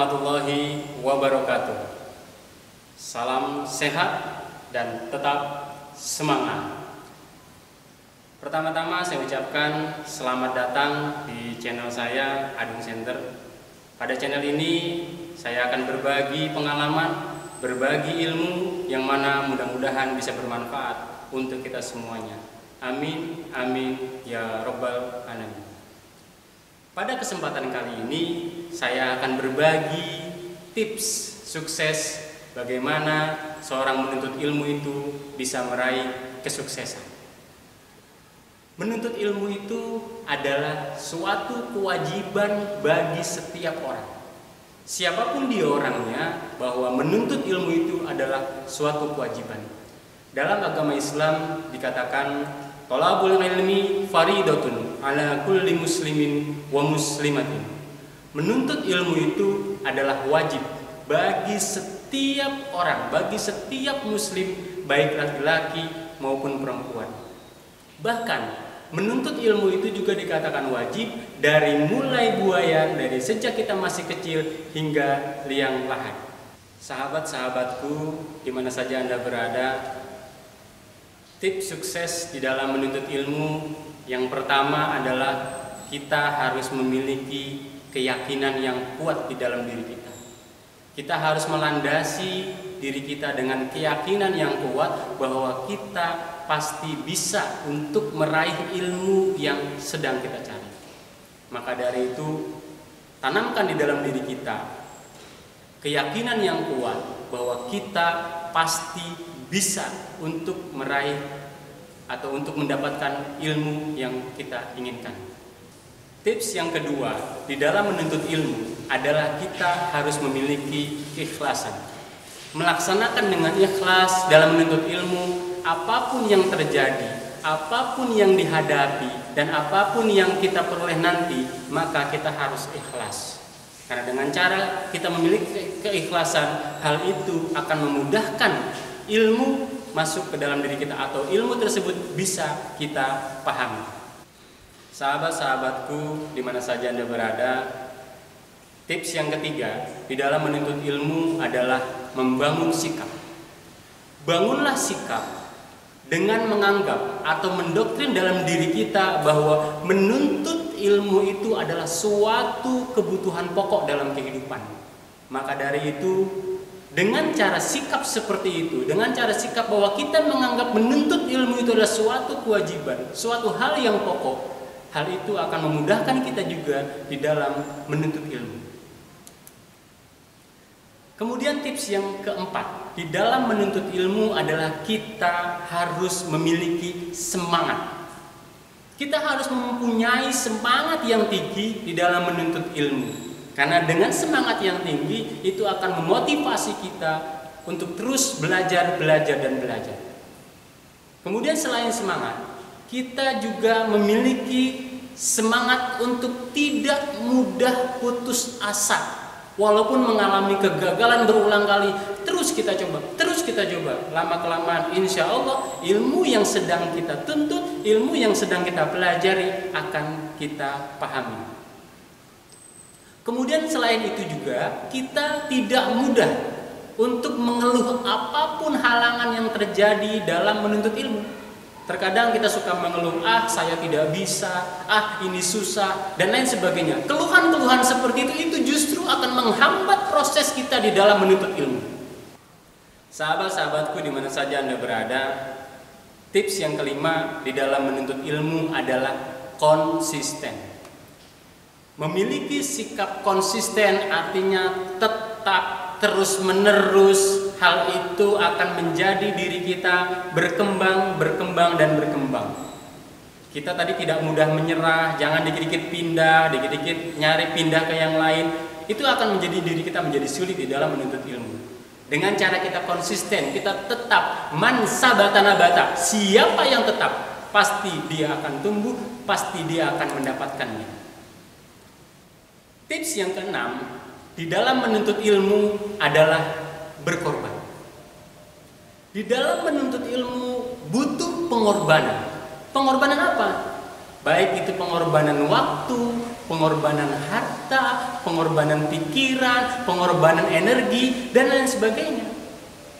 warahmatullahi wabarakatuh. Salam sehat dan tetap semangat. Pertama-tama saya ucapkan selamat datang di channel saya, Adung Center. Pada channel ini saya akan berbagi pengalaman, berbagi ilmu yang mana mudah-mudahan bisa bermanfaat untuk kita semuanya. Amin, amin, ya Rabbal Alamin. Pada kesempatan kali ini saya akan berbagi tips sukses bagaimana seorang menuntut ilmu itu bisa meraih kesuksesan. Menuntut ilmu itu adalah suatu kewajiban bagi setiap orang. Siapapun dia orangnya, bahwa menuntut ilmu itu adalah suatu kewajiban. Dalam agama Islam dikatakan thalabul ilmi faridatun ala kulli muslimin wa muslimatin. Menuntut ilmu itu adalah wajib bagi setiap orang, bagi setiap muslim, baik laki-laki maupun perempuan. Bahkan menuntut ilmu itu juga dikatakan wajib dari mulai buaya, dari sejak kita masih kecil hingga liang lahat. Sahabat-sahabatku, di mana saja Anda berada, tips sukses di dalam menuntut ilmu yang pertama adalah kita harus memiliki keyakinan yang kuat di dalam diri kita. Kita harus melandasi diri kita dengan keyakinan yang kuat bahwa kita pasti bisa untuk meraih ilmu yang sedang kita cari. Maka dari itu, tanamkan di dalam diri kita keyakinan yang kuat bahwa kita pasti bisa untuk meraih atau untuk mendapatkan ilmu yang kita inginkan. Tips yang kedua di dalam menuntut ilmu adalah kita harus memiliki keikhlasan. Melaksanakan dengan ikhlas dalam menuntut ilmu, apapun yang terjadi, apapun yang dihadapi, dan apapun yang kita peroleh nanti, maka kita harus ikhlas. Karena dengan cara kita memiliki keikhlasan, hal itu akan memudahkan ilmu masuk ke dalam diri kita atau ilmu tersebut bisa kita pahami. Sahabat-sahabatku, di mana saja Anda berada, tips yang ketiga di dalam menuntut ilmu adalah membangun sikap. Bangunlah sikap dengan menganggap atau mendoktrin dalam diri kita bahwa menuntut ilmu itu adalah suatu kebutuhan pokok dalam kehidupan. Maka dari itu, dengan cara sikap seperti itu, dengan cara sikap bahwa kita menganggap menuntut ilmu itu adalah suatu kewajiban, suatu hal yang pokok, hal itu akan memudahkan kita juga di dalam menuntut ilmu. Kemudian tips yang keempat di dalam menuntut ilmu adalah kita harus memiliki semangat. Kita harus mempunyai semangat yang tinggi di dalam menuntut ilmu. Karena dengan semangat yang tinggi itu akan memotivasi kita untuk terus belajar. Kemudian selain semangat, kita juga memiliki semangat untuk tidak mudah putus asa. Walaupun mengalami kegagalan berulang kali, terus kita coba. Lama-kelamaan insya Allah ilmu yang sedang kita tuntut, ilmu yang sedang kita pelajari akan kita pahami. Kemudian selain itu juga kita tidak mudah untuk mengeluh apapun halangan yang terjadi dalam menuntut ilmu. Terkadang kita suka mengeluh, saya tidak bisa, ini susah, dan lain sebagainya. Keluhan-keluhan seperti itu justru akan menghambat proses kita di dalam menuntut ilmu. Sahabat-sahabatku di mana saja Anda berada, tips yang kelima di dalam menuntut ilmu adalah konsisten. Memiliki sikap konsisten artinya tetap terus-menerus, hal itu akan menjadi diri kita berkembang. Kita tadi tidak mudah menyerah, jangan dikit-dikit pindah, dikit-dikit nyari pindah ke yang lain. Itu akan menjadi diri kita menjadi sulit di dalam menuntut ilmu. Dengan cara kita konsisten, kita tetap man sabata nabata. Siapa yang tetap, pasti dia akan tumbuh, pasti dia akan mendapatkannya. Tips yang keenam di dalam menuntut ilmu adalah berkorban. Di dalam menuntut ilmu butuh pengorbanan. Pengorbanan apa? Baik itu pengorbanan waktu, pengorbanan harta, pengorbanan pikiran, pengorbanan energi, dan lain sebagainya.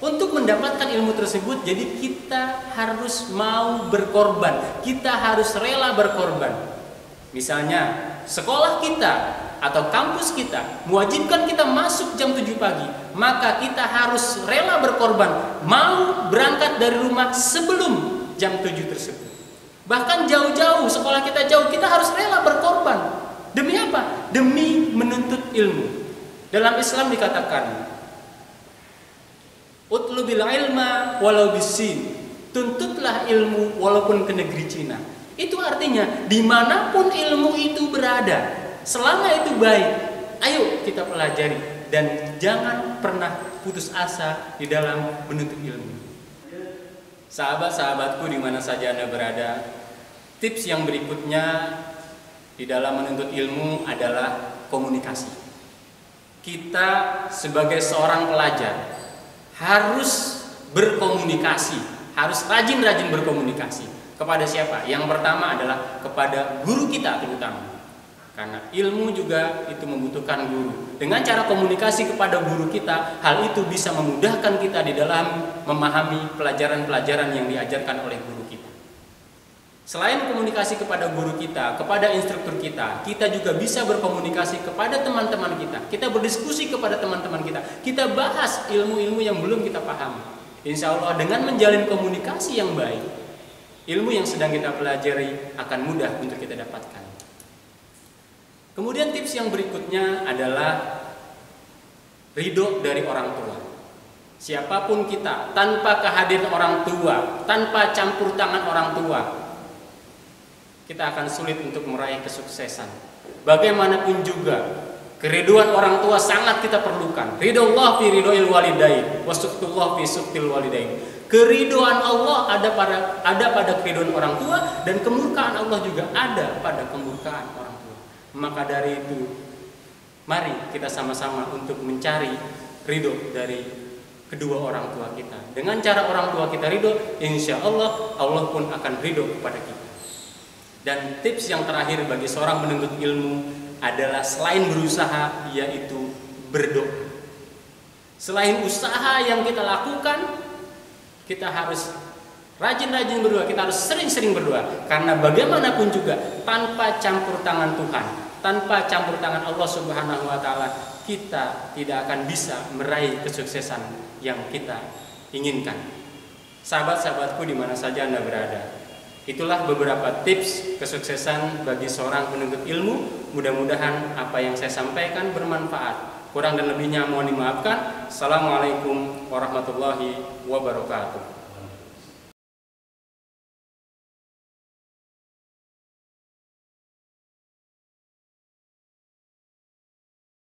Untuk mendapatkan ilmu tersebut, jadi kita harus mau berkorban, kita harus rela berkorban. Misalnya, sekolah kita atau kampus kita mewajibkan kita masuk jam 7 pagi, maka kita harus rela berkorban, mau berangkat dari rumah sebelum jam 7 tersebut. Bahkan jauh-jauh, sekolah kita jauh, kita harus rela berkorban. Demi apa? Demi menuntut ilmu. Dalam Islam dikatakan, utlubil ilma walau bisin, tuntutlah ilmu walaupun ke negeri Cina. Itu artinya dimanapun ilmu itu berada, selama itu baik, ayo kita pelajari dan jangan pernah putus asa di dalam menuntut ilmu. Sahabat-sahabatku di mana saja Anda berada, tips yang berikutnya di dalam menuntut ilmu adalah komunikasi. Kita sebagai seorang pelajar harus berkomunikasi, harus rajin-rajin berkomunikasi. Kepada siapa? Yang pertama adalah kepada guru kita terutama. Karena ilmu juga itu membutuhkan guru. Dengan cara komunikasi kepada guru kita, hal itu bisa memudahkan kita di dalam memahami pelajaran-pelajaran yang diajarkan oleh guru kita. Selain komunikasi kepada guru kita, kepada instruktur kita, kita juga bisa berkomunikasi kepada teman-teman kita. Kita berdiskusi kepada teman-teman kita. Kita bahas ilmu-ilmu yang belum kita pahami. Insya Allah dengan menjalin komunikasi yang baik, ilmu yang sedang kita pelajari akan mudah untuk kita dapatkan. Kemudian tips yang berikutnya adalah ridho dari orang tua. Siapapun kita, tanpa kehadiran orang tua, tanpa campur tangan orang tua, kita akan sulit untuk meraih kesuksesan. Bagaimanapun juga, keriduan orang tua sangat kita perlukan. Ridho Allah fi ridhoil walidain, wa suktullah fi suktil walidain. Keriduan Allah ada pada keriduan orang tua, dan kemurkaan Allah juga ada pada kemurkaan orang tua. Maka dari itu, mari kita sama-sama untuk mencari ridho dari kedua orang tua kita. Dengan cara orang tua kita ridho, insya Allah, Allah pun akan ridho kepada kita. Dan tips yang terakhir bagi seorang penuntut ilmu adalah selain berusaha, yaitu berdoa. Selain usaha yang kita lakukan, kita harus rajin-rajin berdoa, kita harus sering-sering berdoa. Karena bagaimanapun juga, tanpa campur tangan Tuhan, tanpa campur tangan Allah Subhanahu wa Ta'ala, kita tidak akan bisa meraih kesuksesan yang kita inginkan. Sahabat-sahabatku di mana saja Anda berada, itulah beberapa tips kesuksesan bagi seorang penuntut ilmu. Mudah-mudahan apa yang saya sampaikan bermanfaat. Kurang dan lebihnya mohon dimaafkan. Assalamualaikum warahmatullahi wabarakatuh.